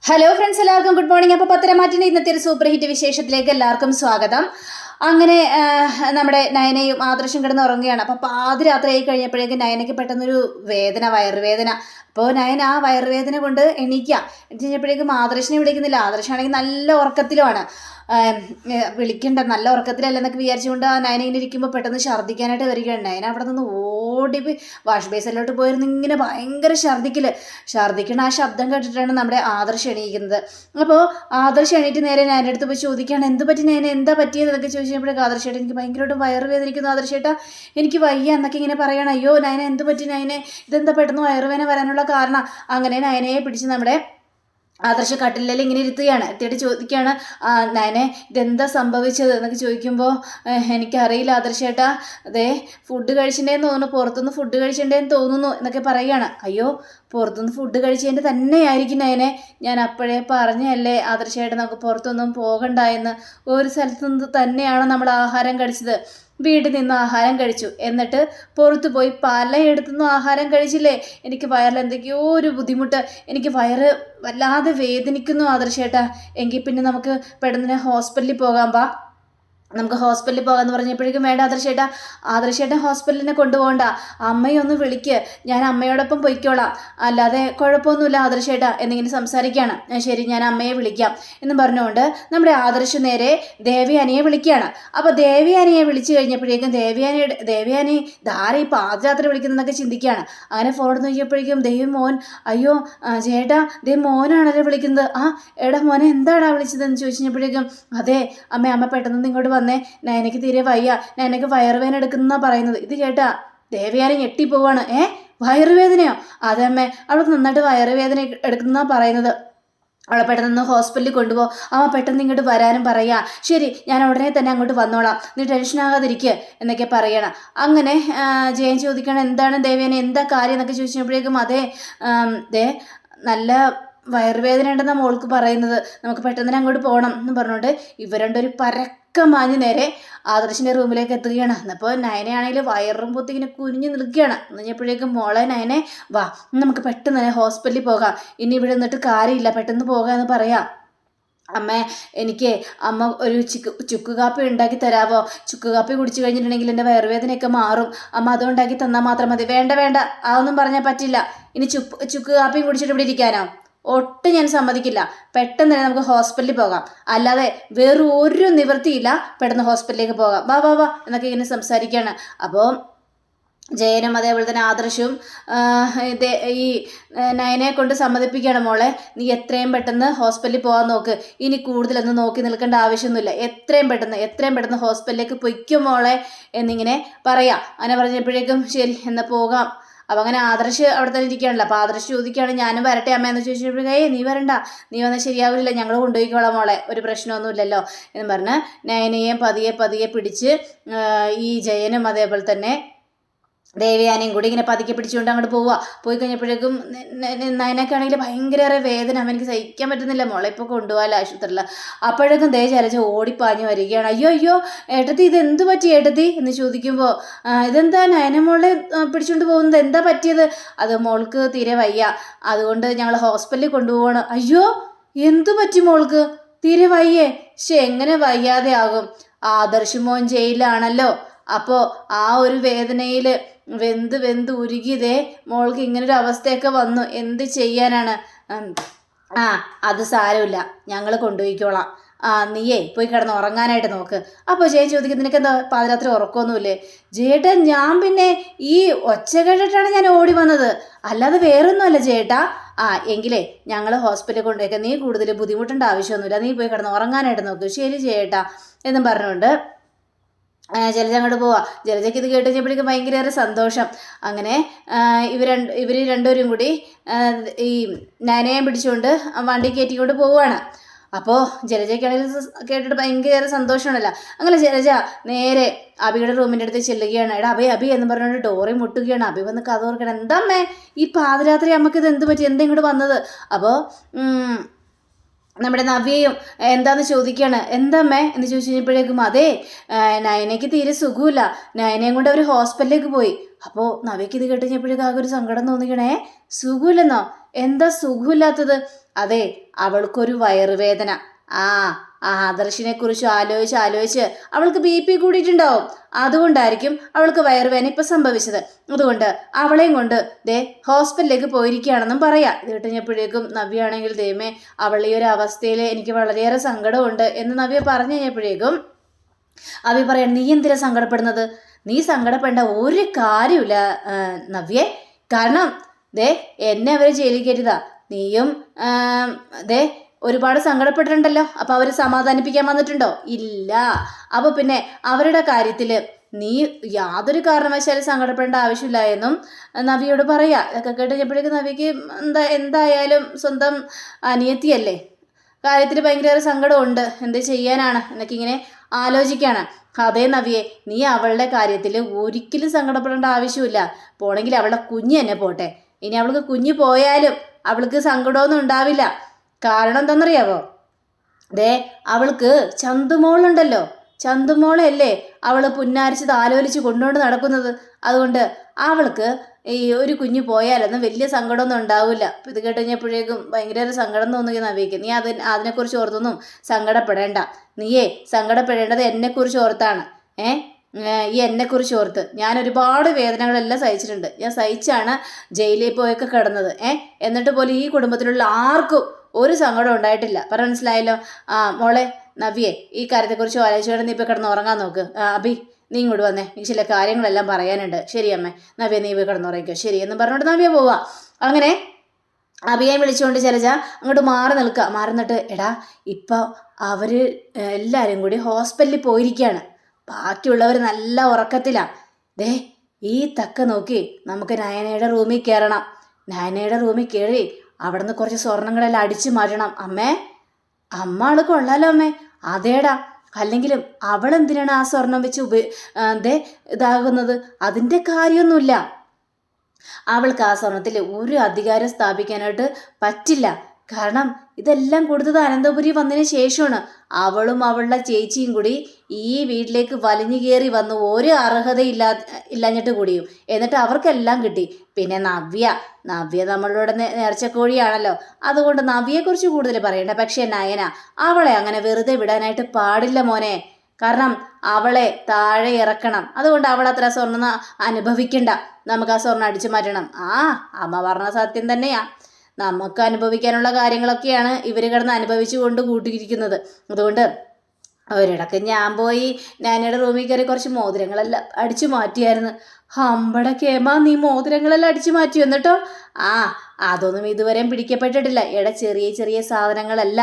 Hello friends, എല്ലാവർക്കും good morning. അപ്പോൾ പത്തരമാറ്റിൻ്റെ ഇന്നത്തെ ഒരു സൂപ്പർ ഹിറ്റ് വിശേഷത്തിലേക്ക് എല്ലാവർക്കും സ്വാഗതം. അങ്ങനെ നമ്മുടെ നയനയും ആദർശം കിടന്ന് ഉറങ്ങുകയാണ്. അപ്പോൾ പാതിരാത്രി ആയി കഴിഞ്ഞപ്പോഴേക്കും നയനയ്ക്ക് പെട്ടെന്നൊരു വേദന, വയറുവേദന. അപ്പോൾ നയൻ ആ വയറുവേദന കൊണ്ട് എണീക്കുക. എണീറ്റ് കഴിഞ്ഞപ്പോഴേക്കും ആദർശിനെ വിളിക്കുന്നില്ല. ആദർശാണെങ്കിൽ നല്ല ഉറക്കത്തിലുമാണ്. വിളിക്കണ്ട, നല്ല ഉറക്കത്തിലല്ലെന്നൊക്കെ വിചാരിച്ചുകൊണ്ട് ആ നയന ഇങ്ങനെ ഇരിക്കുമ്പോൾ പെട്ടെന്ന് ഛർദ്ദിക്കാനായിട്ട് വരികയാണ്. നയന അവിടെ നിന്ന് ഓടിപ്പോയി വാഷ് ബേസിലോട്ട് പോയിരുന്നു. ഇങ്ങനെ ഭയങ്കര ഛർദ്ദിക്കണ ആ ശബ്ദം കേട്ടിട്ടാണ് നമ്മുടെ ആദർശം എണീക്കുന്നത്. അപ്പോൾ ആദർശം എണീറ്റ് നേരെ നയൻ്റെ അടുത്ത് പോയി ചോദിക്കുകയാണ്, എന്ത് പറ്റി നയന, എന്താ പറ്റിയതെന്നൊക്കെ ചോദിച്ചപ്പോഴേക്കും ആദർശേട്ടാ, എനിക്ക് ഭയങ്കരമായിട്ട് വയറുവേദനിക്കുന്നു ആദർശേട്ടാ, എനിക്ക് വയ്യ എന്നൊക്കെ ഇങ്ങനെ പറയണം. അയ്യോ നയന, എന്ത് പറ്റി നയനെ, ഇതെന്താ പെട്ടെന്ന് വയറുവേദന വരാനുള്ള കാരണം? അങ്ങനെ നയനയെ പിടിച്ച് നമ്മുടെ ആദർശ കട്ടിലിൽ ഇങ്ങനെ ഇരുത്തുകയാണ്. എത്തിയിട്ട് ചോദിക്കുകയാണ്, നയനെ ഇതെന്താ സംഭവിച്ചത് എന്നൊക്കെ ചോദിക്കുമ്പോൾ, എനിക്കറിയില്ല ആദർശേട്ടാ, അതേ ഫുഡ് കഴിച്ചിട്ടുണ്ടേന്ന് തോന്നുന്നു, പുറത്തുനിന്ന് ഫുഡ് കഴിച്ചിട്ടുണ്ടേന്ന് തോന്നുന്നു എന്നൊക്കെ പറയുകയാണ്. അയ്യോ, പുറത്തുനിന്ന് ഫുഡ് കഴിച്ചതിൻ്റെ തന്നെയായിരിക്കും നയനെ, ഞാൻ അപ്പോഴേ പറഞ്ഞല്ലേ ആദർശേട്ടാ നമുക്ക് പുറത്തൊന്നും പോകണ്ട എന്ന്. ഒരു സ്ഥലത്തുനിന്ന് തന്നെയാണ് നമ്മൾ ആഹാരം കഴിച്ചത്, വീട്ടിൽ നിന്ന് ആഹാരം കഴിച്ചു, എന്നിട്ട് പുറത്തു പോയി പലയിടത്തുനിന്നും ആഹാരം കഴിച്ചില്ലേ. എനിക്ക് വയറിൽ എന്തൊക്കെയോ ഒരു ബുദ്ധിമുട്ട്, എനിക്ക് വയറ് വല്ലാതെ വേദനിക്കുന്നു ആദർശേട്ടാ. എങ്കിൽ പിന്നെ നമുക്ക് പെട്ടെന്ന് ഹോസ്പിറ്റലിൽ പോകാം, വാ നമുക്ക് ഹോസ്പിറ്റലിൽ പോകാമെന്ന് പറഞ്ഞപ്പോഴേക്കും, വേണ്ട ആദർശേട്ടൻ ഹോസ്പിറ്റലിനെ കൊണ്ടുപോകണ്ട, അമ്മയൊന്ന് വിളിക്ക്, ഞാൻ അമ്മയോടൊപ്പം പൊയ്ക്കോളാം, അല്ലാതെ കുഴപ്പമൊന്നുമില്ല ആദർശേട്ടാ എന്നിങ്ങനെ സംസാരിക്കുകയാണ്. ശരി, ഞാൻ അമ്മയെ വിളിക്കാം എന്നും പറഞ്ഞുകൊണ്ട് നമ്മുടെ ആദർശ് നേരെ ദേവയാനിയെ വിളിക്കുകയാണ്. അപ്പോൾ ദേവയാനിയെ വിളിച്ചു കഴിഞ്ഞപ്പോഴേക്കും ദേവയാനി ധാര ഈ പാതിരാത്രി വിളിക്കുന്നതെന്നൊക്കെ ചിന്തിക്കുകയാണ്. അങ്ങനെ ഫോൺ നോക്കിയപ്പോഴേക്കും മോൻ, അയ്യോ ചേട്ടാ, മോനാണല്ലോ വിളിക്കുന്നത്. എടാ മോനെ, എന്താടാ വിളിച്ചതെന്ന് ചോദിച്ചപ്പോഴേക്കും, അതെ അമ്മ പെട്ടെന്ന് ഇങ്ങോട്ട് വന്നേ, നയനയ്ക്ക് തീരെ വയ്യ, നയനയ്ക്ക് വയറുവേദന എടുക്കുന്ന പറയുന്നത്. ഇത് കേട്ടാ ദേവയാനി ഞെട്ടിപ്പോവാണ്. വയറുവേദനയോ? അതെ അമ്മേ, അവൾക്ക് നന്നായിട്ട് വയറുവേദന എടുക്കുന്ന പറയുന്നത്, അവളെ പെട്ടെന്ന് ഹോസ്പിറ്റലിൽ കൊണ്ടുപോകും, അമ്മ പെട്ടെന്ന് ഇങ്ങോട്ട് വരാനും പറയാ. ശരി, ഞാൻ ഉടനെ തന്നെ അങ്ങോട്ട് വന്നോളാം, നീ ടെൻഷനാകാതിരിക്കുക എന്നൊക്കെ പറയണം. അങ്ങനെ ജയൻ ചോദിക്കണം, എന്താണ് ദേവയാനി, എന്താ കാര്യം എന്നൊക്കെ ചോദിച്ചപ്പോഴേക്കും, അതെ നല്ല വയറുവേദന ഉണ്ടെന്ന മോൾക്ക് പറയുന്നത്, നമുക്ക് പെട്ടെന്ന് അങ്ങോട്ട് പോകണം എന്ന് പറഞ്ഞുകൊണ്ട് ഇവർ രണ്ടൊരു മാഞ്ഞ് നേരെ ആദർശിൻ്റെ റൂമിലേക്ക് എത്തുകയാണ്. എന്നപ്പോൾ നയനയാണെങ്കിൽ വയറും പൊത്തി ഇങ്ങനെ കുനിഞ്ഞ് നിൽക്കുകയാണ്. എന്നപ്പോഴേക്കും, മോളെ നയനെ വാ, നമുക്ക് പെട്ടെന്ന് തന്നെ ഹോസ്പിറ്റലിൽ പോകാം, ഇനി ഇവിടെ നിന്നിട്ട് കാര്യമില്ല, പെട്ടെന്ന് പോകാമെന്ന് പറയാം. എനിക്ക് അമ്മ ഒരു ചുക്ക് കാപ്പി ഉണ്ടാക്കി തരാമോ? ചുക്ക് കാപ്പി കുടിച്ചു കഴിഞ്ഞിട്ടുണ്ടെങ്കിൽ എൻ്റെ വയറുവേദനയൊക്കെ മാറും, അമ്മ അതുണ്ടാക്കി തന്നാൽ മാത്രം മതി. വേണ്ട, അതൊന്നും പറഞ്ഞാൽ പറ്റില്ല, ഇനി ചുക്ക് കാപ്പിയും കുടിച്ചിട്ട് ഇവിടെ ഇരിക്കാനോ? ഒട്ടും ഞാൻ സമ്മതിക്കില്ല, പെട്ടെന്ന് തന്നെ നമുക്ക് ഹോസ്പിറ്റലിൽ പോകാം, അല്ലാതെ വേറെ ഒരു നിവൃത്തിയില്ല, പെട്ടെന്ന് ഹോസ്പിറ്റലിലേക്ക് പോകാം, വാ എന്നൊക്കെ ഇങ്ങനെ സംസാരിക്കുകയാണ്. അപ്പോൾ ജയനും അതേപോലെ തന്നെ ആദർശവും ഈ നയനയെ കൊണ്ട് സമ്മതിപ്പിക്കുകയാണ്, മോളെ നീ എത്രയും പെട്ടെന്ന് ഹോസ്പിറ്റലിൽ പോകാൻ നോക്ക്, ഇനി കൂടുതലൊന്നും നോക്കി നിൽക്കേണ്ട ആവശ്യമൊന്നുമില്ല, എത്രയും പെട്ടെന്ന് ഹോസ്പിറ്റലിലേക്ക് പൊയ്ക്കും മോളെ എന്നിങ്ങനെ പറയാം. അങ്ങനെ പറഞ്ഞപ്പോഴേക്കും ശരി എന്നാൽ പോകാം. അപ്പം അങ്ങനെ ആദർശ് അവിടെ തന്നെ ഇരിക്കുകയാണല്ലോ. അപ്പോൾ ആദർശ് ചോദിക്കുകയാണ്, ഞാനും വരട്ടെ അമ്മ എന്ന് ചോദിച്ചപ്പോഴേക്കും, നീ വരണ്ട, നീ വന്നാൽ ശരിയാവില്ല, ഞങ്ങൾ കൊണ്ടുപോയിക്കോളാം മോളെ, ഒരു പ്രശ്നമൊന്നുമില്ലല്ലോ എന്ന് പറഞ്ഞ് നയനയെയും പതിയെ പിടിച്ച് ഈ ജയനും അതേപോലെ തന്നെ ദേവയാനിയും കൂടി ഇങ്ങനെ പതുക്കെ പിടിച്ചുകൊണ്ട് അങ്ങോട്ട് പോയി കഴിഞ്ഞപ്പോഴേക്കും നയനക്കാണെങ്കിൽ ഭയങ്കര വേദന, എനിക്ക് സഹിക്കാൻ പറ്റുന്നില്ല, മോളെ ഇപ്പോൾ കൊണ്ടുപോകാൻ ആശുപത്രിയിൽ. അപ്പോഴേക്കും ജലജ ഓടിപ്പാഞ്ഞു വരികയാണ്. അയ്യോ ഏട്ടത്തി, ഇത് എന്ത് പറ്റി ഏട്ടത്തി എന്ന് ചോദിക്കുമ്പോൾ, ഇതെന്താ നയന മോളെ പിടിച്ചുകൊണ്ട് പോകുന്നത്, എന്താ പറ്റിയത്? അത് മോൾക്ക് തീരെ വയ്യ, അതുകൊണ്ട് ഞങ്ങൾ ഹോസ്പിറ്റലിൽ കൊണ്ടുപോകണം. അയ്യോ, എന്തു പറ്റി മോൾക്ക്, തീരെ വയ്യേ? എങ്ങനെ വയ്യാതെ ആകും, ആദർശ് മോൻ ജയിലാണല്ലോ, അപ്പോൾ ആ ഒരു വേദനയിൽ വെന്ത് ഉരുകിയതേ മോൾക്ക് ഇങ്ങനൊരു അവസ്ഥയൊക്കെ വന്നു, എന്ത് ചെയ്യാനാണ്? അത് സാരമില്ല, ഞങ്ങൾ കൊണ്ടുപോയിക്കോളാം, നീയേ പോയി കിടന്ന് ഉറങ്ങാനായിട്ട് നോക്ക്. അപ്പോൾ ജയൻ ചോദിക്കും, നിനക്ക് എന്താ പാതിരാത്രി ഉറക്കമൊന്നുമില്ലേ? ജേട്ടാ, ഞാൻ പിന്നെ ഈ ഒച്ച കേട്ടിട്ടാണ് ഞാൻ ഓടി വന്നത്, അല്ലാതെ വേറൊന്നുമല്ല ജേട്ടാ. എങ്കിലേ ഞങ്ങൾ ഹോസ്പിറ്റലിൽ കൊണ്ടുപോയേക്കാം, നീ കൂടുതൽ ബുദ്ധിമുട്ടേണ്ട ആവശ്യമൊന്നുമില്ല, നീ പോയി കിടന്ന് ഉറങ്ങാനായിട്ട് നോക്ക്. ശരി ജേട്ടാ എന്നും പറഞ്ഞുകൊണ്ട് ജലജ അങ്ങോട്ട് പോവാം. ജലജയ്ക്ക് ഇത് കേട്ട് കഴിഞ്ഞപ്പോഴേക്കും ഭയങ്കര സന്തോഷം. അങ്ങനെ ഇവർ രണ്ടുപേരും കൂടി ഈ നയനയെ പിടിച്ചുകൊണ്ട് വണ്ടി കയറ്റിക്കൊണ്ട് പോവുകയാണ്. അപ്പോൾ ജലജയ്ക്കാണെങ്കിൽ കേട്ടിട്ട് ഭയങ്കര സന്തോഷമാണല്ലോ. അങ്ങനെ ജലജ നേരെ അബിയുടെ റൂമിൻ്റെ അടുത്ത് ചെല്ലുകയാണ്. എടാ അബി എന്ന് പറഞ്ഞുകൊണ്ട് ഡോറി മുട്ടുകയാണ്. അബി വന്ന് കഥ ഓർക്കണം, എന്താ അമ്മേ ഈ പാതിരാത്രി അമ്മക്ക് ഇത് എന്ത് പറ്റി, എന്താ ഇങ്ങോട്ട് വന്നത്? അപ്പോൾ നമ്മുടെ നവ്യയും എന്താന്ന് ചോദിക്കുകയാണ്. എന്താമ്മേ എന്ന് ചോദിച്ചു കഴിഞ്ഞപ്പോഴേക്കും, അതെ നയനയ്ക്ക് തീരെ സുഖമില്ല, നയനയും കൊണ്ട് അവർ ഹോസ്പിറ്റലിലേക്ക് പോയി. അപ്പോൾ നവ്യക്ക് ഇത് കേട്ട് കഴിഞ്ഞപ്പോഴേക്കും ആകെ ഒരു സങ്കടം തോന്നിക്കണേ. സുഖമില്ലെന്നോ? എന്താ സുഖമില്ലാത്തത്? അതെ, അവൾക്കൊരു വയറുവേദന. ആ ആദർശിനെ കുറിച്ച് ആലോചിച്ച് അവൾക്ക് BP കൂടിയിട്ടുണ്ടാവും. അതുകൊണ്ടായിരിക്കും അവൾക്ക് വയറുവേദന ഇപ്പം സംഭവിച്ചത്. അതുകൊണ്ട് അവളെയും കൊണ്ട് ഹോസ്പിറ്റലിലേക്ക് പോയിരിക്കുകയാണെന്നും പറയാം. ഇത് കഴിഞ്ഞപ്പോഴേക്കും നവ്യാണെങ്കിൽ ദൈവമേ, അവൾ ഈ ഒരു അവസ്ഥയിൽ എനിക്ക് വളരെയേറെ സങ്കടമുണ്ട് എന്ന് നവ്യ പറഞ്ഞു കഴിഞ്ഞപ്പോഴേക്കും അഭി പറയാൻ, നീ എന്തിനാ സങ്കടപ്പെടുന്നത്? നീ സങ്കടപ്പെടേണ്ട ഒരു കാര്യമില്ല നവ്യേ. കാരണം എന്നെ അവർ ജയിലിൽ കയറ്റിയതാ. നീയും ഒരുപാട് സങ്കടപ്പെട്ടിട്ടുണ്ടല്ലോ. അപ്പോൾ അവർ സമാധാനിപ്പിക്കാൻ വന്നിട്ടുണ്ടോ? ഇല്ല. അപ്പോൾ പിന്നെ അവരുടെ കാര്യത്തിൽ നീ യാതൊരു കാരണവശാലും സങ്കടപ്പെടേണ്ട ആവശ്യമില്ല എന്നും നവിയോട് പറയാ. ഇതൊക്കെ കേട്ട് കഴിഞ്ഞപ്പോഴേക്കും നവിക്ക് എന്തായാലും സ്വന്തം അനിയത്തിയല്ലേ, കാര്യത്തിൽ ഭയങ്കര സങ്കടമുണ്ട്. എന്ത് ചെയ്യാനാണ് എന്നൊക്കെ ഇങ്ങനെ ആലോചിക്കുകയാണ്. അതേ നവിയെ, നീ അവളുടെ കാര്യത്തിൽ ഒരിക്കലും സങ്കടപ്പെടേണ്ട ആവശ്യമില്ല. പോണെങ്കിൽ അവളുടെ കുഞ്ഞ് തന്നെ പോട്ടെ. ഇനി അവൾക്ക് കുഞ്ഞ് പോയാലും അവൾക്ക് സങ്കടമൊന്നും ഉണ്ടാവില്ല. കാരണം എന്താണെന്നറിയാവോ? അവൾക്ക് ചന്തുമോളുണ്ടല്ലോ, ചന്തുമോളല്ലേ അവൾ പുന്നാരിച്ച് താലോലിച്ച് കൊണ്ടുകൊണ്ട് നടക്കുന്നത്. അതുകൊണ്ട് അവൾക്ക് ഈ ഒരു കുഞ്ഞ് പോയാലൊന്നും വലിയ സങ്കടമൊന്നും ഉണ്ടാവില്ല. ഇത് കേട്ടുകഴിഞ്ഞപ്പോഴേക്കും ഭയങ്കര സങ്കടം തോന്നുകയും നവിക്ക്. നീ അതിനെക്കുറിച്ച് ഓർത്തൊന്നും സങ്കടപ്പെടേണ്ട. നീയേ സങ്കടപ്പെടേണ്ടത് എന്നെക്കുറിച്ച് ഓർത്താണ്. ഈ എന്നെക്കുറിച്ച് ഓർത്ത് ഞാൻ ഒരുപാട് വേദനകളെല്ലാം സഹിച്ചിട്ടുണ്ട്. ഞാൻ സഹിച്ചാണ് ജയിലിൽ പോയൊക്കെ കിടന്നത്. എന്നിട്ട് പോലും ഈ കുടുംബത്തിലുള്ള ആർക്കും ഒരു സങ്കടം ഉണ്ടായിട്ടില്ല. പറഞ്ഞ മനസ്സിലായല്ലോ? മോളെ നവ്യെ, ഈ കാര്യത്തെക്കുറിച്ച് ആലോചിച്ചുകൊണ്ട് നീ ഇപ്പോൾ കിടന്ന് ഉറങ്ങാൻ നോക്ക്. അഭി, നീ ഇങ്ങോട്ട് വന്നേ, എനിക്ക് ചില കാര്യങ്ങളെല്ലാം പറയാനുണ്ട്. ശരി അമ്മേ. നവ്യ, നീ പോയി കിടന്നുറങ്ങിക്കോ. ശരി എന്ന് പറഞ്ഞുകൊണ്ട് നവ്യ പോവാ. അങ്ങനെ അഭിയെ വിളിച്ചുകൊണ്ട് ജലജ അങ്ങോട്ട് മാറി നിന്നിട്ട്, എടാ ഇപ്പോൾ അവർ എല്ലാവരും കൂടി ഹോസ്പിറ്റലിൽ പോയിരിക്കുകയാണ്. ബാക്കിയുള്ളവർ നല്ല ഉറക്കത്തിലാണ്. ഈ തക്ക നോക്കി നമുക്ക് നയനയുടെ റൂമിൽ കയറണം. നയനയുടെ റൂമിൽ കയറി അവിടെ നിന്ന് കുറച്ച് സ്വർണ്ണങ്ങളെല്ലാം അടിച്ചു മാറ്റണം. അമ്മ ആള് കൊള്ളാലോ അമ്മേ. അതേടാ, അല്ലെങ്കിലും അവൾ എന്തിനാണ് ആ സ്വർണം വെച്ച് ഇതാകുന്നത്? അതിൻ്റെ കാര്യമൊന്നുമില്ല. അവൾക്ക് ആ സ്വർണത്തിൽ ഒരു അധികാരം സ്ഥാപിക്കാനായിട്ട് പറ്റില്ല. കാരണം ഇതെല്ലാം കൊടുത്തത് അനന്തപുരി വന്നതിന് ശേഷമാണ്. അവളും അവളുടെ ചേച്ചിയും കൂടി ഈ വീട്ടിലേക്ക് വലിഞ്ഞു കയറി വന്നു, ഒരു ഇല്ലാഞ്ഞിട്ട് കൂടിയും. എന്നിട്ട് അവർക്കെല്ലാം കിട്ടി. പിന്നെ നവ്യ നമ്മളുടെ നേർച്ചക്കോഴിയാണല്ലോ. അതുകൊണ്ട് നവ്യയെക്കുറിച്ച് കൂടുതൽ പറയണ്ട. പക്ഷേ നയന, അവളെ അങ്ങനെ വെറുതെ വിടാനായിട്ട് പാടില്ല മോനെ. കാരണം അവളെ താഴെ ഇറക്കണം. അതുകൊണ്ട് അവൾ അത്ര സ്വർണ്ണം അനുഭവിക്കണ്ട. നമുക്ക് ആ സ്വർണ്ണം അടിച്ചു മാറ്റണം. അമ്മ പറഞ്ഞ സത്യം തന്നെയാ. നമുക്ക് അനുഭവിക്കാനുള്ള കാര്യങ്ങളൊക്കെയാണ് ഇവർ കിടന്ന് അനുഭവിച്ചു കൊണ്ട് കൂട്ടിയിരിക്കുന്നത്. അതുകൊണ്ട് ഒരിടക്ക് ഞാൻ പോയി നാനയുടെ റൂമിൽ കയറി കുറച്ച് മോതിരങ്ങളെല്ലാം അടിച്ചു മാറ്റിയായിരുന്നു. ഹമ്പടെ കേമ, നീ മോതിരങ്ങളെല്ലാം അടിച്ചു മാറ്റി എന്നിട്ടോ? അതൊന്നും ഇതുവരെയും പിടിക്കപ്പെട്ടിട്ടില്ല. ചെറിയ ചെറിയ സാധനങ്ങളല്ല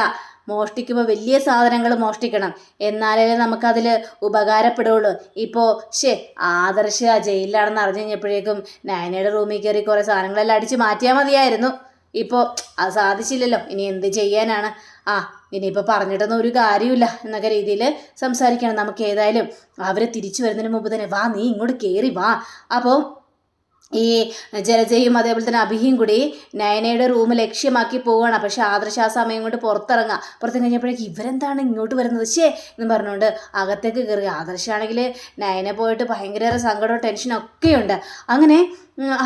മോഷ്ടിക്കുമ്പോൾ വലിയ സാധനങ്ങൾ മോഷ്ടിക്കണം. എന്നാലേ നമുക്കതിൽ ഉപകാരപ്പെടുള്ളൂ. ഇപ്പോൾ ആദർശ ജയിലിലാണെന്ന് അറിഞ്ഞു കഴിഞ്ഞപ്പോഴേക്കും നാനയുടെ റൂമിൽ കയറി കുറേ സാധനങ്ങളെല്ലാം അടിച്ചു മാറ്റിയാൽ മതിയായിരുന്നു. ഇപ്പോൾ അത് സാധിച്ചില്ലല്ലോ. ഇനി എന്ത് ചെയ്യാനാണ്? ഇനിയിപ്പോൾ പറഞ്ഞിട്ടൊന്നും ഒരു കാര്യമില്ല എന്നൊക്കെ രീതിയിൽ സംസാരിക്കണം. നമുക്ക് ഏതായാലും അവർ തിരിച്ചു വരുന്നതിന് മുമ്പ് തന്നെ വാ, നീ ഇങ്ങോട്ട് കയറി വാ. അപ്പോൾ ഈ ജലജയും അതേപോലെ തന്നെ അഭിയും കൂടി നയനയുടെ റൂം ലക്ഷ്യമാക്കി പോവുകയാണ്. പക്ഷെ ആദർശ ആ സമയം കൊണ്ട് പുറത്ത് കഴിഞ്ഞപ്പോഴേക്ക് ഇവരെന്താണ് ഇങ്ങോട്ട് വരുന്നത് എന്ന് പറഞ്ഞുകൊണ്ട് അകത്തേക്ക് കയറി. ആദർശാണെങ്കിൽ നയനെ പോയിട്ട് ഭയങ്കര സങ്കടവും ടെൻഷനൊക്കെ ഉണ്ട്. അങ്ങനെ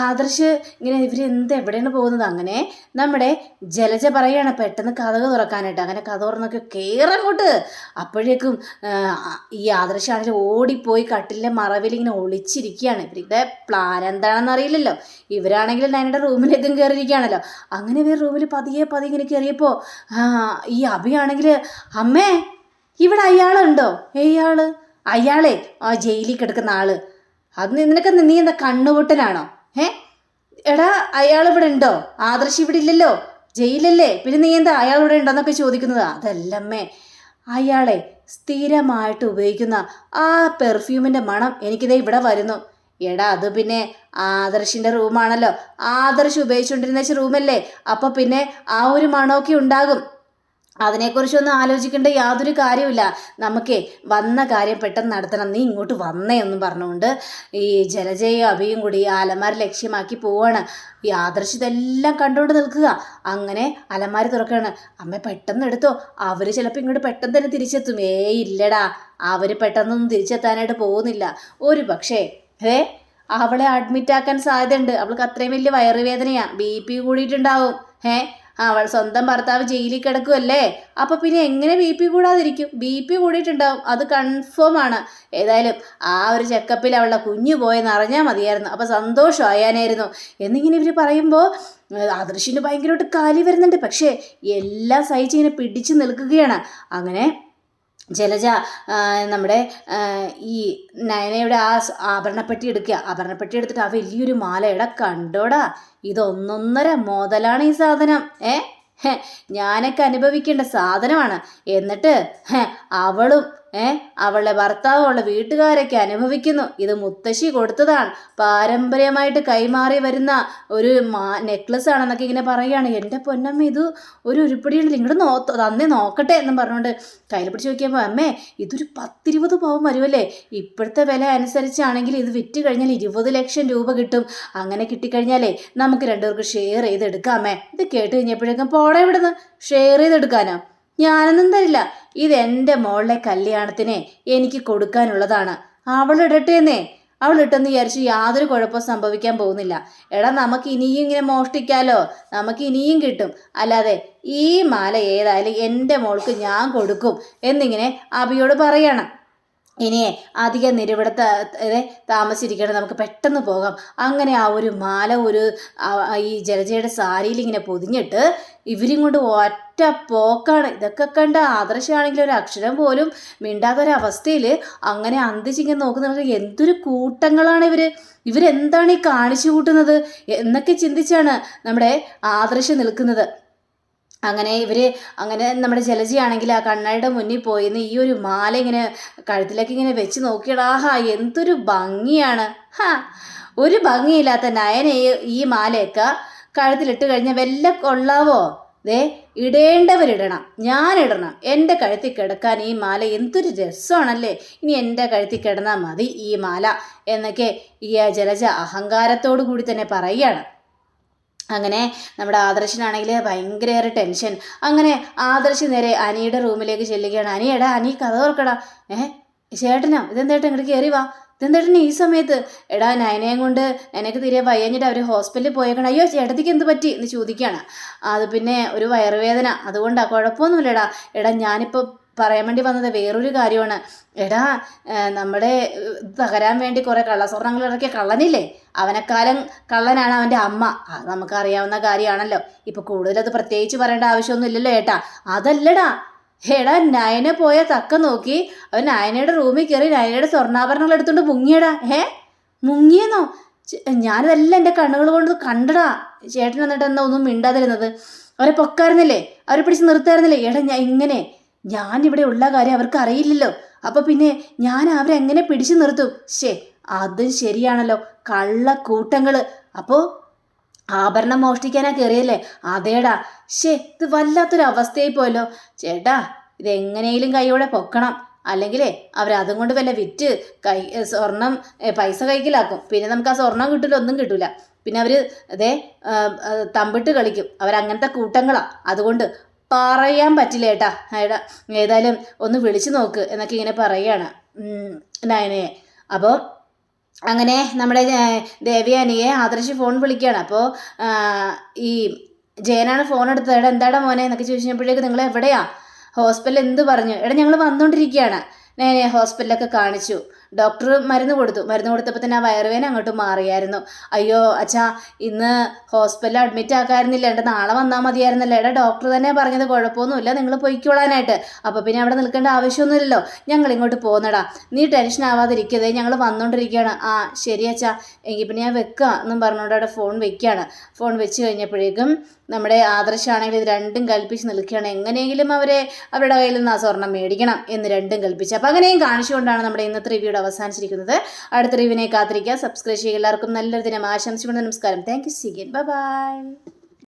ആദർശ് ഇങ്ങനെ എവിടെയാണ് പോകുന്നത്? അങ്ങനെ നമ്മുടെ ജലജ പറയുകയാണ് പെട്ടെന്ന് കഥക് തുറക്കാനായിട്ട്. അങ്ങനെ കഥ തുറന്നൊക്കെ കയറങ്ങോട്ട്. അപ്പോഴേക്കും ഈ ആദർശാണെങ്കിൽ ഓടിപ്പോയി കട്ടിലിൻ്റെ മറവിൽ ഇങ്ങനെ ഒളിച്ചിരിക്കുകയാണ്. ഇവരുടെ പ്ലാൻ എന്താണെന്ന് അറിയില്ലല്ലോ. ഇവരാണെങ്കിൽ നയനയുടെ റൂമിലേക്കും കയറിയിരിക്കുകയാണല്ലോ. അങ്ങനെ ഇവർ റൂമിൽ പതിയെ ഇങ്ങനെ കയറിയപ്പോൾ ഈ അഭിയാണെങ്കിൽ, അമ്മേ ഇവിടെ അയാളുണ്ടോ? അയാളെ ജയിലിൽ കിടക്കുന്ന ആള്. അത് നിനക്ക് നീ എന്താ കണ്ണുപൊട്ടനാണോ? എടാ, അയാൾ ഇവിടെ ഉണ്ടോ? ആദർശ് ഇവിടെ ഇല്ലല്ലോ, ജയിലല്ലേ, പിന്നെ നീ എന്താ അയാൾ ഇവിടെ ഉണ്ടോന്നൊക്കെ ചോദിക്കുന്നത്? അതല്ലമ്മേ, അയാളെ സ്ഥിരമായിട്ട് ഉപയോഗിക്കുന്ന ആ പെർഫ്യൂമിൻ്റെ മണം എനിക്കിതേ ഇവിടെ വരുന്നു. എടാ, അത് പിന്നെ ആദർശിൻ്റെ റൂമാണല്ലോ. ആദർശ് ഉപയോഗിച്ചുകൊണ്ടിരുന്ന റൂമല്ലേ. അപ്പോൾ പിന്നെ ആ ഒരു മണമൊക്കെ ഉണ്ടാകും. അതിനെക്കുറിച്ചൊന്നും ആലോചിക്കേണ്ട യാതൊരു കാര്യമില്ല. നമുക്കേ വന്ന കാര്യം പെട്ടെന്ന് നടത്തണം. നീ ഇങ്ങോട്ട് വന്നേ എന്നും പറഞ്ഞുകൊണ്ട് ഈ ജലജയും അഭിയും കൂടി അലമാര ലക്ഷ്യമാക്കി പോവാണ്. ഈ ആദർശ് ഇതെല്ലാം കണ്ടുകൊണ്ട് നിൽക്കുക. അങ്ങനെ അലമാര തുറക്കുകയാണ്. അമ്മ പെട്ടെന്ന് എടുത്തോ, അവർ ചിലപ്പോൾ ഇങ്ങോട്ട് പെട്ടെന്ന് തന്നെ തിരിച്ചെത്തും. ഇല്ലടാ, അവർ പെട്ടെന്നൊന്നും തിരിച്ചെത്താനായിട്ട് പോകുന്നില്ല. ഒരു പക്ഷേ അവളെ അഡ്മിറ്റ് ആക്കാൻ സാധ്യതയുണ്ട്. അവൾക്ക് അത്രയും വലിയ വയറുവേദനയാണ്, BP കൂടിയിട്ടുണ്ടാവും. അവൾ സ്വന്തം ഭർത്താവ് ജയിലിൽ കിടക്കുമല്ലേ, അപ്പം പിന്നെ എങ്ങനെ ബി പി കൂടാതിരിക്കും? ബി പി കൂടിയിട്ടുണ്ടാവും, അത് കൺഫേം ആണ്. ഏതായാലും ആ ഒരു ചെക്കപ്പിൽ അവളുടെ കുഞ്ഞു പോയെന്ന് അറിഞ്ഞാൽ മതിയായിരുന്നു, അപ്പം സന്തോഷമായാനായിരുന്നു എന്നിങ്ങനെ ഇവർ പറയുമ്പോൾ ആദർശിന് ഭയങ്കരമായിട്ട് കാലി വരുന്നുണ്ട്. പക്ഷേ എല്ലാം സഹിച്ച് ഇങ്ങനെ പിടിച്ചു നിൽക്കുകയാണ്. അങ്ങനെ ജലജ നമ്മുടെ ഈ നയനയുടെ ആ ആഭരണപ്പെട്ടി എടുക്കുക. ആഭരണപ്പെട്ടി എടുത്തിട്ട് ആ വലിയൊരു മാല, എടാ കണ്ടോടാ, ഇതൊന്നൊന്നര മുതലാണ് ഈ സാധനം. ഞാനൊക്കെ അനുഭവിക്കേണ്ട സാധനമാണ്. എന്നിട്ട് അവളും അവളുടെ ഭർത്താവും അവളുടെ വീട്ടുകാരൊക്കെ അനുഭവിക്കുന്നു. ഇത് മുത്തശ്ശി കൊടുത്തതാണ്, പാരമ്പര്യമായിട്ട് കൈമാറി വരുന്ന ഒരു നെക്ലസ് ആണെന്നൊക്കെ ഇങ്ങനെ പറയുകയാണ്. എൻ്റെ പൊന്നമ്മ, ഇത് ഒരു ഉരുപ്പടിയുണ്ട്, ഇങ്ങോട്ട് തന്നെ നോക്കട്ടെ എന്നും പറഞ്ഞുകൊണ്ട് കയ്യിൽ പിടിച്ച് നോക്കിയപ്പോൾ അമ്മേ ഇതൊരു 10-20 പവൻ വരുമല്ലേ? ഇപ്പോഴത്തെ വില അനുസരിച്ചാണെങ്കിൽ ഇത് വിറ്റ് കഴിഞ്ഞാൽ 20 ലക്ഷം രൂപ കിട്ടും. അങ്ങനെ കിട്ടിക്കഴിഞ്ഞാലേ നമുക്ക് രണ്ടുപേർക്ക് ഷെയർ ചെയ്തെടുക്കാമേ. ഇത് കേട്ട് കഴിഞ്ഞപ്പോഴേക്കും പോടെ ഇവിടുന്ന് ഷെയർ ചെയ്തെടുക്കാനോ? ഞാനൊന്നും തരില്ല, ഇതെൻ്റെ മോളുടെ കല്യാണത്തിന് എനിക്ക് കൊടുക്കാനുള്ളതാണ്. അവളിടട്ടേന്നേ, അവളിട്ടെന്ന് വിചാരിച്ചു യാതൊരു കുഴപ്പവും സംഭവിക്കാൻ പോകുന്നില്ല. എടാ നമുക്ക് ഇനിയും ഇങ്ങനെ മോഷ്ടിക്കാലോ, നമുക്ക് ഇനിയും കിട്ടും. അല്ലാതെ ഈ മാല ഏതായാലും എൻ്റെ മോൾക്ക് ഞാൻ കൊടുക്കും എന്നിങ്ങനെ അബിയോട് പറയണം. ഇനിയെ അധികം നിരവിടത്തെ താമസിച്ചിരിക്കണം, നമുക്ക് പെട്ടെന്ന് പോകാം. അങ്ങനെ ആ ഒരു മാല ഈ ജലജയുടെ സാരിയിൽ ഇങ്ങനെ പൊതിഞ്ഞിട്ട് ഇവരും കൊണ്ട് ഒറ്റ പോക്കാണ്. ഇതൊക്കെ കണ്ട ആദർശമാണെങ്കിൽ ഒരു അക്ഷരം പോലും മിണ്ടാത്തൊരവസ്ഥയിൽ അങ്ങനെ അന്തിച്ചിങ്ങനെ നോക്കുന്നുണ്ട്. എന്തൊരു കൂട്ടങ്ങളാണ് ഇവരെന്താണ് ഈ കാണിച്ചു കൂട്ടുന്നത് എന്നൊക്കെ ചിന്തിച്ചാണ് നമ്മുടെ ആദർശം നിൽക്കുന്നത്. അങ്ങനെ നമ്മുടെ ജലജയാണെങ്കിൽ ആ കണ്ണാടിയുടെ മുന്നിൽ പോയിന്ന് ഈ ഒരു മാല ഇങ്ങനെ കഴുത്തിലേക്ക് ഇങ്ങനെ വെച്ച് നോക്കിയടാ, എന്തൊരു ഭംഗിയാണ്. ഒരു ഭംഗിയില്ലാത്ത നയനെ ഈ മാലയൊക്കെ കഴുത്തിലിട്ട് കഴിഞ്ഞാൽ വല്ല കൊള്ളാവോ? ഇടേണ്ടവരിടണം, ഞാനിടണം. എൻ്റെ കഴുത്തിൽ കിടക്കാൻ ഈ മാല എന്തൊരു രസമാണല്ലേ, ഇനി എൻ്റെ കഴുത്തിൽ കിടന്നാൽ മതി ഈ മാല എന്നൊക്കെ ഈ ജലജ അഹങ്കാരത്തോടു കൂടി തന്നെ പറയുകയാണ്. അങ്ങനെ നമ്മുടെ ആദർശനാണെങ്കിൽ ഭയങ്കരയേറെ ടെൻഷൻ. അങ്ങനെ ആദർശ് നേരെ അനിയുടെ റൂമിലേക്ക് ചെല്ലുകയാണ്. അനിയടാ, അനി കഥ തുറക്കടാ. ചേട്ടനോ? ഇതെന്തേട്ടൻ ഇങ്ങോട്ട് കയറി വാ. ഇതെന്തേട്ടൻ ഈ സമയത്ത്? എടാ നയനയും കൊണ്ട് എനിക്ക് തീരെ വയ്യഞ്ഞിട്ട് അവർ ഹോസ്പിറ്റലിൽ പോയേക്കണം. അയ്യോ ചേട്ടത്തിക്ക് എന്ത് പറ്റി എന്ന് ചോദിക്കുകയാണ്. അത് പിന്നെ ഒരു വയറുവേദന, അതുകൊണ്ടാ, കുഴപ്പമൊന്നുമില്ലടാ. എടാ ഞാനിപ്പോൾ പറയാൻ വേണ്ടി വന്നത് വേറൊരു കാര്യമാണ്. എടാ നമ്മുടെ തകരാൻ വേണ്ടി കുറേ കള്ളസ്വർണ്ണങ്ങൾ ഇറക്കിയ കള്ളനില്ലേ, അവനെക്കാലം കള്ളനാണ് അവൻ്റെ അമ്മ. അത് നമുക്കറിയാവുന്ന കാര്യമാണല്ലോ. ഇപ്പം കൂടുതലത് പ്രത്യേകിച്ച് പറയേണ്ട ആവശ്യമൊന്നും ഇല്ലല്ലോ ഏട്ടാ. അതല്ലടാ, എടാ നയന പോയ തക്ക നോക്കി അവൻ നയനയുടെ റൂമിൽ കയറി നയനയുടെ സ്വർണ്ണാഭരണങ്ങൾ എടുത്തുകൊണ്ട് മുങ്ങിയടാ. മുങ്ങിയെന്നോ? ഞാനതെല്ലാം എൻ്റെ കണ്ണുകൾ കൊണ്ട് കണ്ടടാ. ചേട്ടൻ എന്നിട്ട് എന്താ ഒന്നും മിണ്ടാതിരുന്നത്? അവരെ പൊക്കായിരുന്നില്ലേ, അവരെ പിടിച്ച് നിർത്തായിരുന്നില്ലേ? എടാ ഞാനിവിടെ ഉള്ള കാര്യം അവർക്ക് അറിയില്ലല്ലോ. അപ്പോൾ പിന്നെ ഞാൻ അവരെ എങ്ങനെ പിടിച്ചു നിർത്തും? അതും ശരിയാണല്ലോ, കള്ളക്കൂട്ടങ്ങൾ. അപ്പോൾ ആഭരണം മോഷ്ടിക്കാനാ കയറിയല്ലേ? അതേടാ. ഇത് വല്ലാത്തൊരു അവസ്ഥയായി പോയല്ലോ ചേട്ടാ. ഇതെങ്ങനെയും കൈയോടെ പൊക്കണം, അല്ലെങ്കിലേ അവരതും കൊണ്ട് വല്ല വിറ്റ് സ്വർണം പൈസ കൈക്കലാക്കും. പിന്നെ നമുക്ക് ആ സ്വർണം കിട്ടില്ല, ഒന്നും കിട്ടില്ല. പിന്നെ അവർ തമ്പിട്ട് കളിക്കും. അവരങ്ങനത്തെ കൂട്ടങ്ങളാ. അതുകൊണ്ട് പറയാൻ പറ്റില്ല ഏട്ടാ. ഏതായാലും ഒന്ന് വിളിച്ചു നോക്ക് എന്നൊക്കെ ഇങ്ങനെ പറയുകയാണ് നയനയെ. അപ്പോൾ അങ്ങനെ നമ്മുടെ ദേവയാനിയെ ആദർശ് ഫോൺ വിളിക്കുകയാണ്. അപ്പോൾ ഈ ജയനാണ് ഫോൺ എടുത്തത്. എന്താടാ മോനെ എന്നൊക്കെ ചോദിച്ചപ്പോഴേക്ക് നിങ്ങൾ എവിടെയാ? ഹോസ്പിറ്റലിൽ എന്ത് പറഞ്ഞു? ഞങ്ങൾ വന്നുകൊണ്ടിരിക്കുകയാണ്. നേരെ ഹോസ്പിറ്റലൊക്കെ കാണിച്ചു, ഡോക്ടർ മരുന്ന് കൊടുത്തപ്പോൾ തന്നെ ആ വയറുവേന അങ്ങോട്ട് മാറിയായിരുന്നു. അയ്യോ അച്ഛാ, ഇന്ന് ഹോസ്പിറ്റലിൽ അഡ്മിറ്റ് ആക്കായിരുന്നില്ല, നാളെ വന്നാൽ മതിയായിരുന്നല്ലോ. ഡോക്ടർ തന്നെ പറഞ്ഞത് കുഴപ്പമൊന്നുമില്ല, നിങ്ങൾ പൊയ്ക്കോളാനായിട്ട്. അപ്പോൾ പിന്നെ അവിടെ നിൽക്കേണ്ട ആവശ്യമൊന്നുമില്ലല്ലോ, ഞങ്ങൾ ഇങ്ങോട്ട് പോകുന്നടാ, നീ ടെൻഷൻ ആവാതിരിക്കതേ, ഞങ്ങൾ വന്നുകൊണ്ടിരിക്കുകയാണ്. ആ ശരി അച്ഛാ, എങ്കിൽ പിന്നെ ഞാൻ വെക്കാം എന്നും പറഞ്ഞുകൊണ്ട് അവിടെ ഫോൺ വെക്കുകയാണ്. ഫോൺ വെച്ച് കഴിഞ്ഞപ്പോഴേക്കും നമ്മുടെ ആദർശാണെങ്കിൽ ഇത് രണ്ടും കൽപ്പിച്ച് നിൽക്കുകയാണ്. എങ്ങനെയെങ്കിലും അവരുടെ കയ്യിൽ നിന്ന് ആ സ്വർണം മേടിക്കണം എന്ന് രണ്ടും കൽപ്പിച്ച്. അപ്പം അങ്ങനെയും കാണിച്ചുകൊണ്ടാണ് നമ്മുടെ ഇന്നത്തെ റിവ്യൂടെ അവസാനിച്ചിരിക്കുന്നത്. അടുത്ത റിവ്യൂവിനെ കാത്തിരിക്കുക. സബ്സ്ക്രൈബ് ചെയ്യുക. എല്ലാവർക്കും നല്ലൊരു ദിനം ആശംസിച്ചുകൊണ്ട് നമസ്കാരം. Thank you. See you. Bye by.